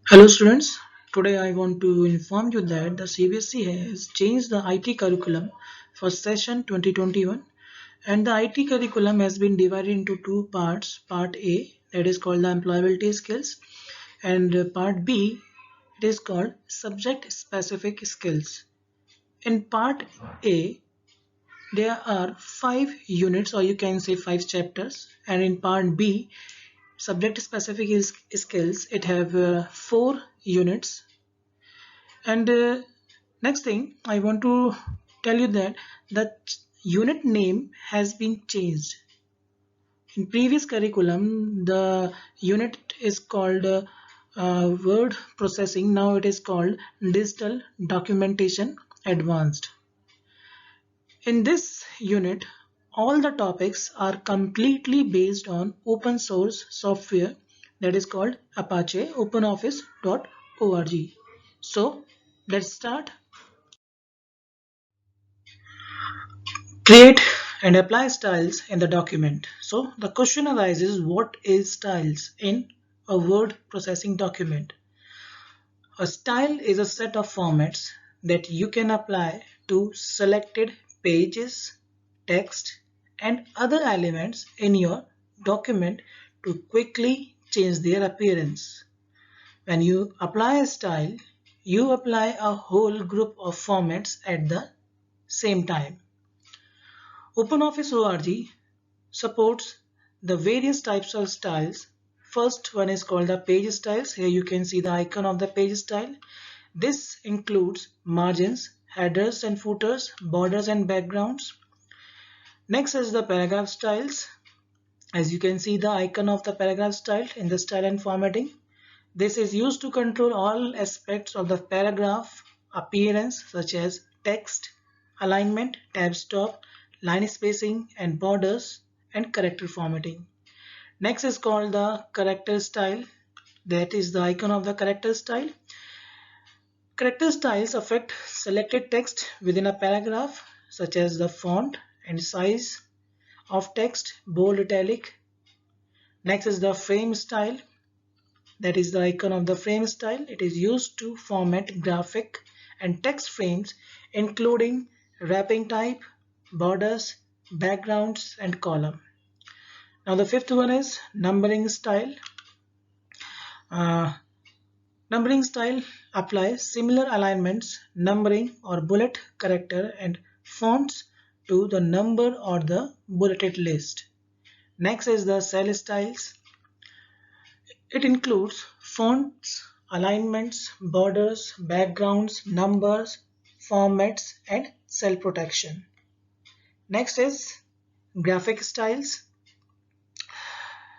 Hello students, today I want to inform you that the CBSE has changed the IT curriculum for session 2021, and the IT curriculum has been divided into two parts. Part A, that is called the employability skills, and part B, it is called subject specific skills. In part A, there are 5 units, or you can say 5 chapters, and in part B, subject specific skills, it have 4 units. And next thing I want to tell you that the unit name has been changed. In previous curriculum, the unit is called word processing. Now it is called digital documentation advanced. In this unit, all the topics are completely based on open source software that is called Apache OpenOffice.org. So let's start. Create and apply styles in the document. So the question arises, what is styles in a word processing document? A style is a set of formats that you can apply to selected pages, text, and other elements in your document to quickly change their appearance. When you apply a style, you apply a whole group of formats at the same time. OpenOffice.org supports the various types of styles. First one is called the page styles. Here you can see the icon of the page style. This includes margins, headers and footers, borders and backgrounds. Next is the paragraph styles. As you can see the icon of the paragraph style in the style and formatting. This is used to control all aspects of the paragraph appearance such as text, alignment, tab stop, line spacing and borders and character formatting. Next is called the character style. That is the icon of the character style. Character styles affect selected text within a paragraph such as the font and size of text, bold, italic. Next is the frame style. That is the icon of the frame style. It is used to format graphic and text frames including wrapping type, borders, backgrounds and column. Now the fifth one is numbering style. Uh, Numbering style applies similar alignments, numbering or bullet character and fonts to the number or the bulleted list. Next is the cell styles. It includes fonts, alignments, borders, backgrounds, numbers, formats and cell protection. Next is graphic styles.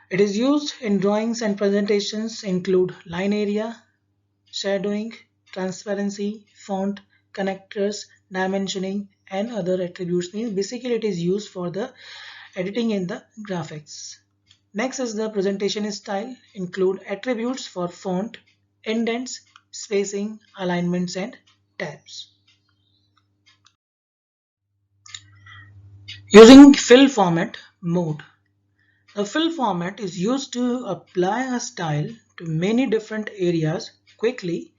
It is used in drawings and presentations, include line area, shadowing, transparency, font, connectors, dimensioning and other attributes. Basically it is used for the editing in the graphics. Next is the presentation style, include attributes for font, indents, spacing, alignments and tabs. Using fill format mode. The fill format is used to apply a style to many different areas quickly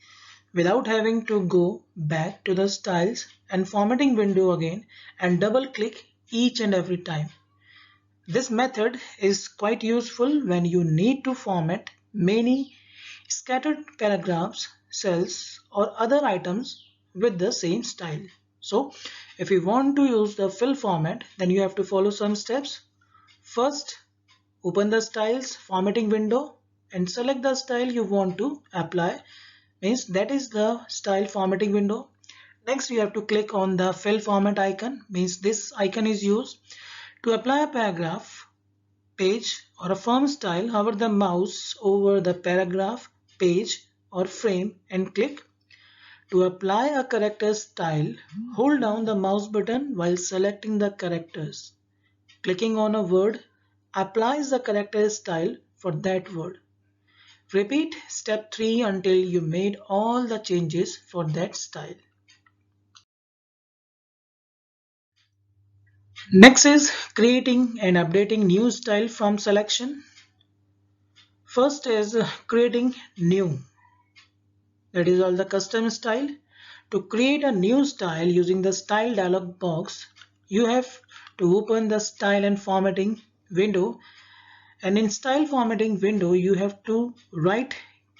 without having to go back to the styles and formatting window again and double click each and every time. This method is quite useful when you need to format many scattered paragraphs, cells or other items with the same style. So if you want to use the fill format, then you have to follow some steps. First, open the styles formatting window and select the style you want to apply, means that is the style formatting window. Next you have to click on the fill format icon, means this icon is used to apply a paragraph, page or a form style. Hover the mouse over the paragraph, page or frame and click. To apply a character style, hold down the mouse button while selecting the characters. Clicking on a word applies the character style for that word. Repeat step 3 until you made all the changes for that style. Next is creating and updating new style from selection. First is creating new. That is all the custom style. To create a new style using the style dialog box, you have to open the style and formatting window, and in style formatting window you have to right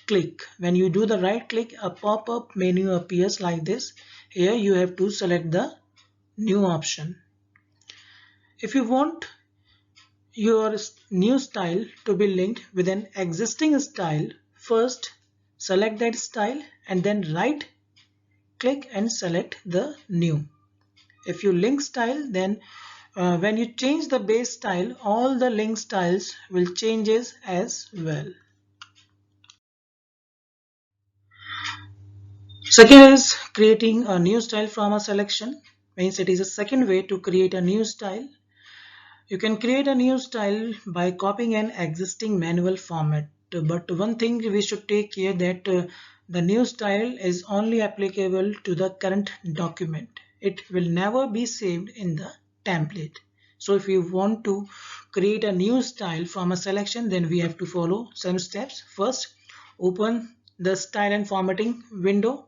click. When you do the right click, a pop-up menu appears like this. Here you have to select the new option. If you want your new style to be linked with an existing style, first select that style and then right click and select the new. If you link style, then when you change the base style, all the link styles will changes as well. Second is creating a new style from a selection. Means it is a second way to create a new style. You can create a new style by copying an existing manual format. But one thing we should take care that the new style is only applicable to the current document. It will never be saved in the template. So if you want to create a new style from a selection, then we have to follow some steps. First, open the style and formatting window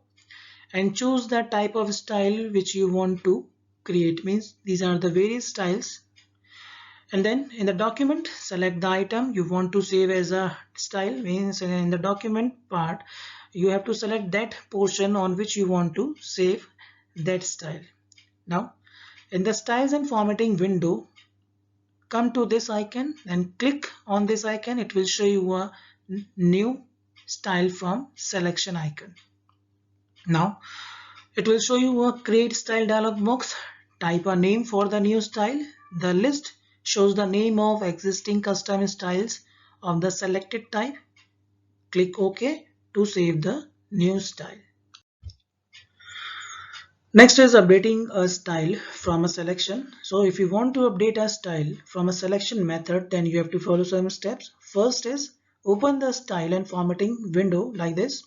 and choose the type of style which you want to create. Means these are the various styles, and then in the document select the item you want to save as a style. Means in the document part you have to select that portion on which you want to save that style. Now in the styles and formatting window, come to this icon and click on this icon. It will show you a new style from selection icon. Now it will show you a create style dialog box. Type a name for the new style. The list shows the name of existing custom styles of the selected type. Click OK to save the new style. Next is updating a style from a selection. So if you want to update a style from a selection method, then you have to follow some steps. First is open the style and formatting window like this.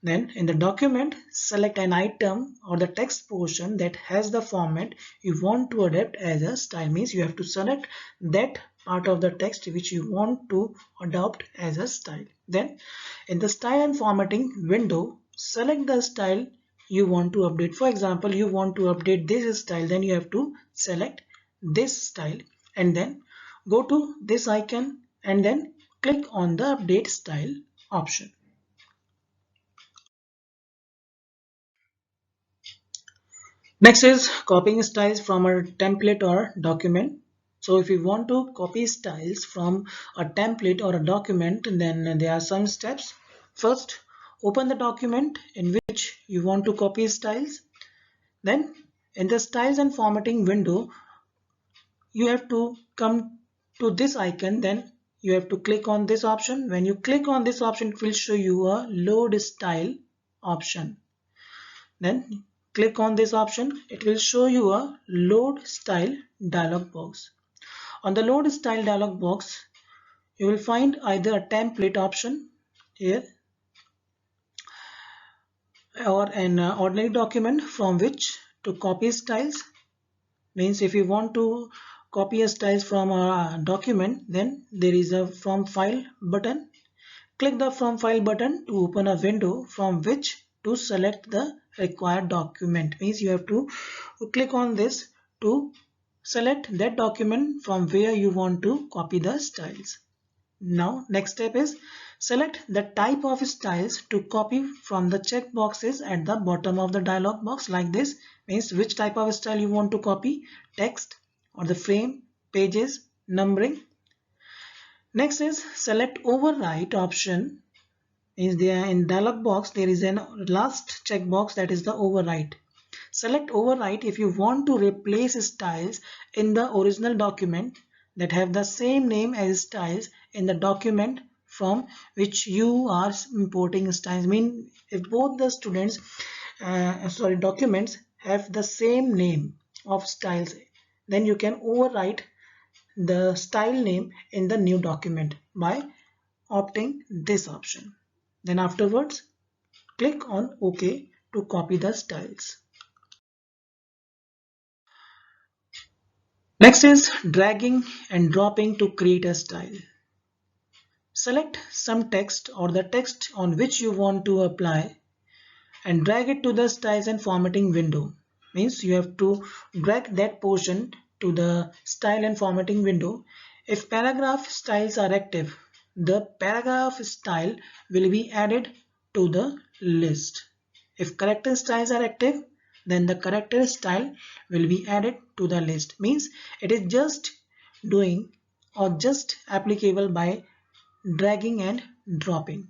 Then in the document, select an item or the text portion that has the format you want to adapt as a style. Means you have to select that part of the text which you want to adopt as a style. Then in the style and formatting window, select the style you want to update. For example, you want to update this style, then you have to select this style and then go to this icon and then click on the update style option. Next is copying styles from a template or document. So if you want to copy styles from a template or a document, then there are some steps. First, open the document in which you want to copy styles. Then in the styles and formatting window, you have to come to this icon. Then you have to click on this option. When you click on this option, it will show you a load style option. Then click on this option. It will show you a load style dialog box. On the load style dialog box, you will find either a template option here or an ordinary document from which to copy styles. Means if you want to copy a styles from a document, then there is a from file button. Click the from file button to open a window from which to select the required document. Means you have to click on this to select that document from where you want to copy the styles. Now next step is select the type of styles to copy from the check boxes at the bottom of the dialog box like this. Means which type of style you want to copy, text or the frame, pages, numbering. Next is select overwrite option. Is there in dialog box there is an last checkbox, that is the overwrite. Select overwrite if you want to replace styles in the original document that have the same name as styles in the document from which you are importing styles. Mean if both the students documents have the same name of styles, then you can overwrite the style name in the new document by opting this option. Then afterwards click on OK to copy the styles. Next is dragging and dropping to create a style. Select some text or the text on which you want to apply and drag it to the styles and formatting window. Means you have to drag that portion to the style and formatting window. If paragraph styles are active, the paragraph style will be added to the list. If character styles are active, then the character style will be added to the list. Means it is just doing or just applicable by dragging and dropping.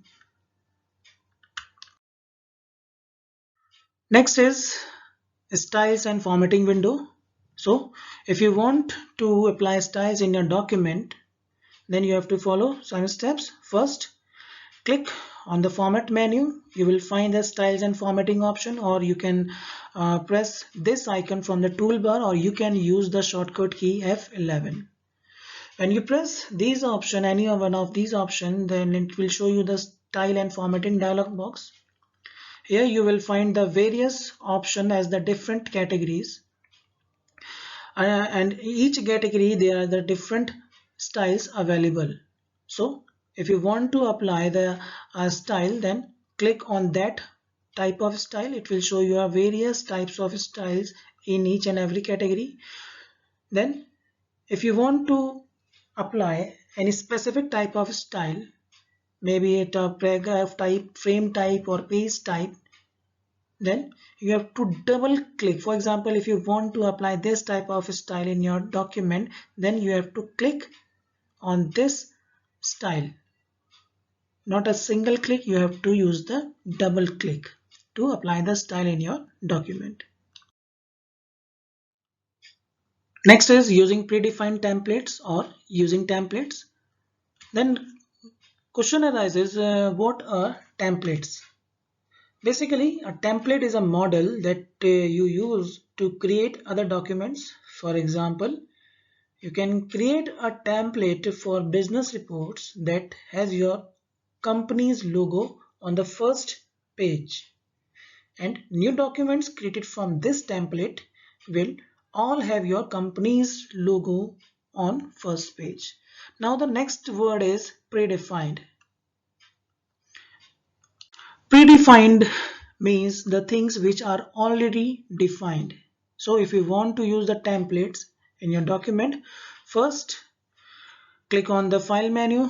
Next is styles and formatting window. So if you want to apply styles in your document, then you have to follow some steps. First, click on the format menu. You will find the styles and formatting option, or you can press this icon from the toolbar, or you can use the shortcut key F11. When you press these option, any one of these options, then it will show you the style and formatting dialog box. Here you will find the various options as the different categories, and each category there are the different styles available. So if you want to apply the style, then click on that type of style. It will show you various types of styles in each and every category. Then if you want to apply any specific type of style, maybe it a paragraph type, frame type, or page type, then you have to double click. For example, if you want to apply this type of style in your document, then you have to click on this style. Not a single click, you have to use the double click to apply the style in your document. Next is using predefined templates or using templates. Then question arises, what are templates? Basically, a template is a model that you use to create other documents. For example, you can create a template for business reports that has your company's logo on the first page, and new documents created from this template will all have your company's logo on first page. Now the next word is predefined. Predefined means the things which are already defined. So if you want to use the templates in your document, first click on the file menu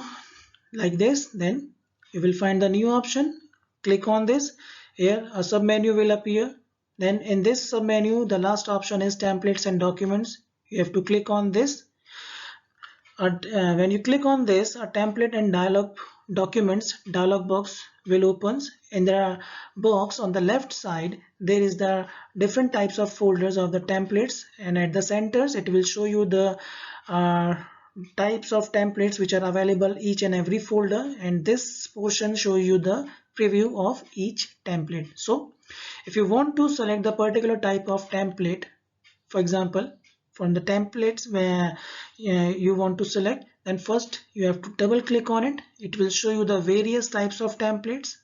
like this, then you will find the new option. Click on this. Here a sub menu will appear. Then in this sub menu, the last option is templates and documents. You have to click on this. When you click on this, a template and documents dialog box will opens. In the box on the left side, there is the different types of folders of the templates, and at the centers it will show you the uh, types of templates which are available each and every folder, and this portion show you the preview of each template. So if you want to select the particular type of template, for example, from the templates where you want to select, then first you have to double click on it. It will show you the various types of templates.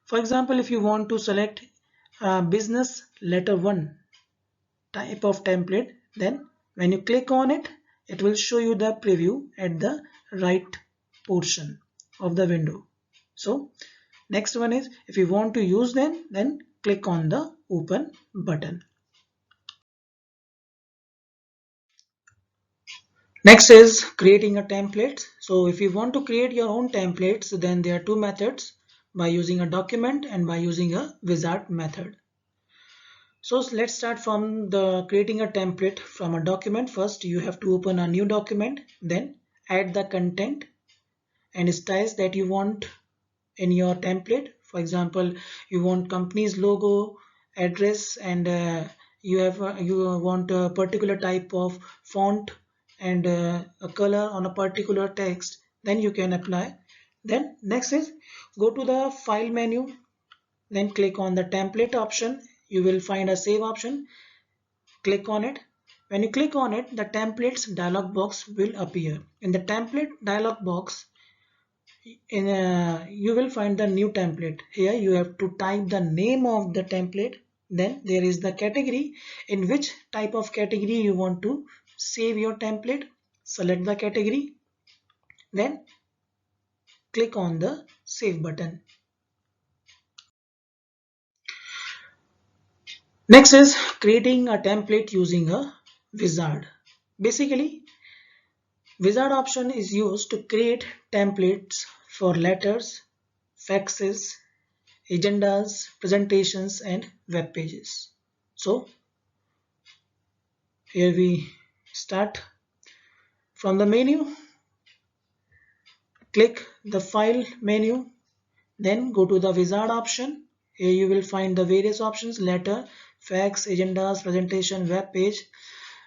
For example, if you want to select business letter 1 type of template, then when you click on it, it will show you the preview at the right portion of the window. So next one is, if you want to use them, then click on the open button. Next is creating a template. So if you want to create your own templates, then there are two methods, by using a document and by using a wizard method. So let's start from the creating a template from a document. First, you have to open a new document, then add the content and styles that you want in your template. For example, you want company's logo, address, and you want a particular type of font and a color on a particular text, then you can apply. Then next is go to the file menu, then click on the template option. You will find a save option. Click on it. When you click on it, the templates dialog box will appear. In the template dialog box, you will find the new template. Here you have to type the name of the template. Then there is the category, in which type of category you want to save your template. Select the category, then click on the save button. Next is creating a template using a wizard. Basically, wizard option is used to create templates for letters, faxes, agendas, presentations, and web pages. So here we start from the menu, click the file menu, then go to the wizard option. Here you will find the various options: letter, fax, agendas, presentation, web page,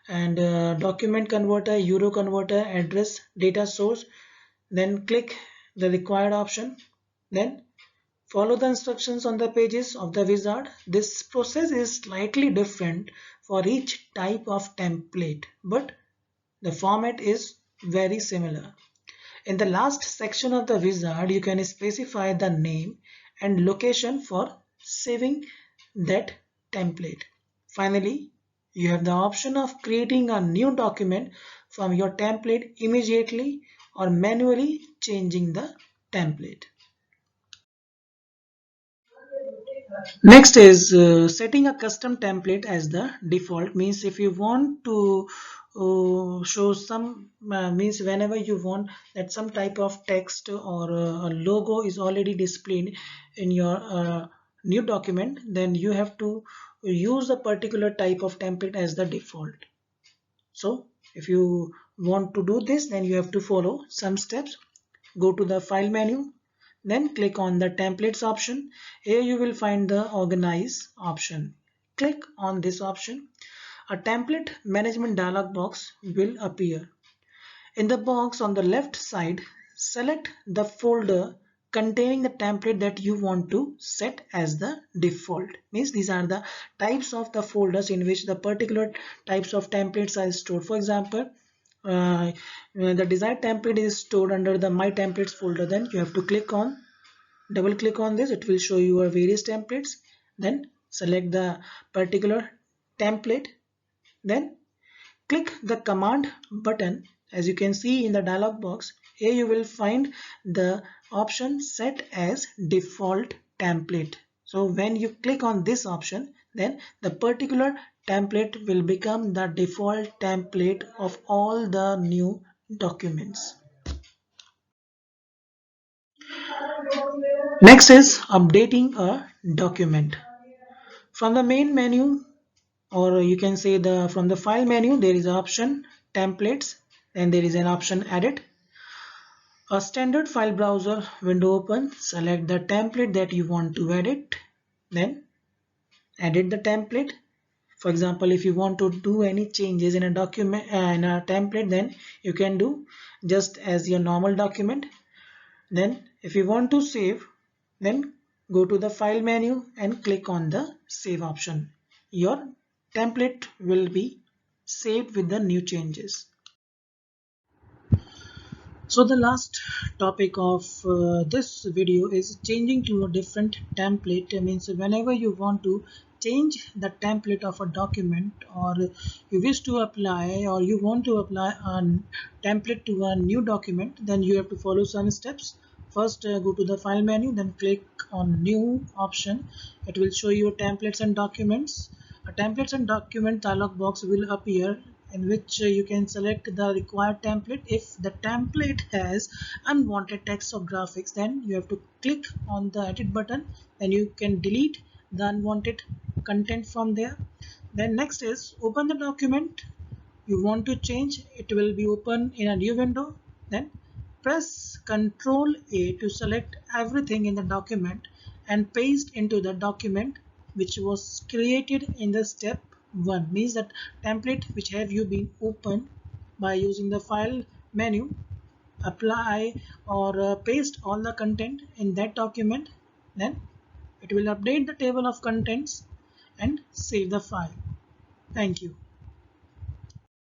and document converter, euro converter, address, data source. Then click the required option. Then follow the instructions on the pages of the wizard. This process is slightly different for each type of template, but the format is very similar. In the last section of the wizard, you can specify the name and location for saving that template. Finally, you have the option of creating a new document from your template immediately or manually changing the template. Next is setting a custom template as the default. Means if you want to show some means whenever you want that some type of text or a logo is already displayed in your new document, then you have to use a particular type of template as the default. So if you want to do this, then you have to follow some steps. Go to the file menu, then click on the templates option. Here you will find the organize option. Click on this option. A template management dialog box will appear. In the box on the left side, select the folder containing the template that you want to set as the default. Means these are the types of the folders in which the particular types of templates are stored. For example, the desired template is stored under the my templates folder. Then you have to double click on this. It will show you your various templates. Then select the particular template. Then click the command button. As you can see in the dialog box, here you will find the option set as default template. So when you click on this option, then the particular template will become the default template of all the new documents. Next is updating a document. From the main menu, or you can say from the file menu, there is an option templates, and there is an option edit. A standard file browser window opens. Select the template that you want to edit, then edit the template. For example, if you want to do any changes in a document in a template, then you can do just as your normal document. Then if you want to save, then go to the file menu and click on the save option. Your template will be saved with the new changes. So the last topic of this video is changing to a different template. It means whenever you want to change the template of a document, or you wish to apply, or you want to apply a template to a new document, then you have to follow some steps. First, go to the file menu, then click on new option. It will show you templates and documents. A templates and document dialog box will appear, in which you can select the required template. If the template has unwanted text or graphics, then you have to click on the edit button, and you can delete the unwanted content from there. Then next is open the document you want to change. It will be open in a new window. Then press Ctrl A to select everything in the document and paste into the document which was created in the step 1. Means that template which have you been opened by using the file menu, apply or paste all the content in that document. Then it will update the table of contents and save the file. Thank you.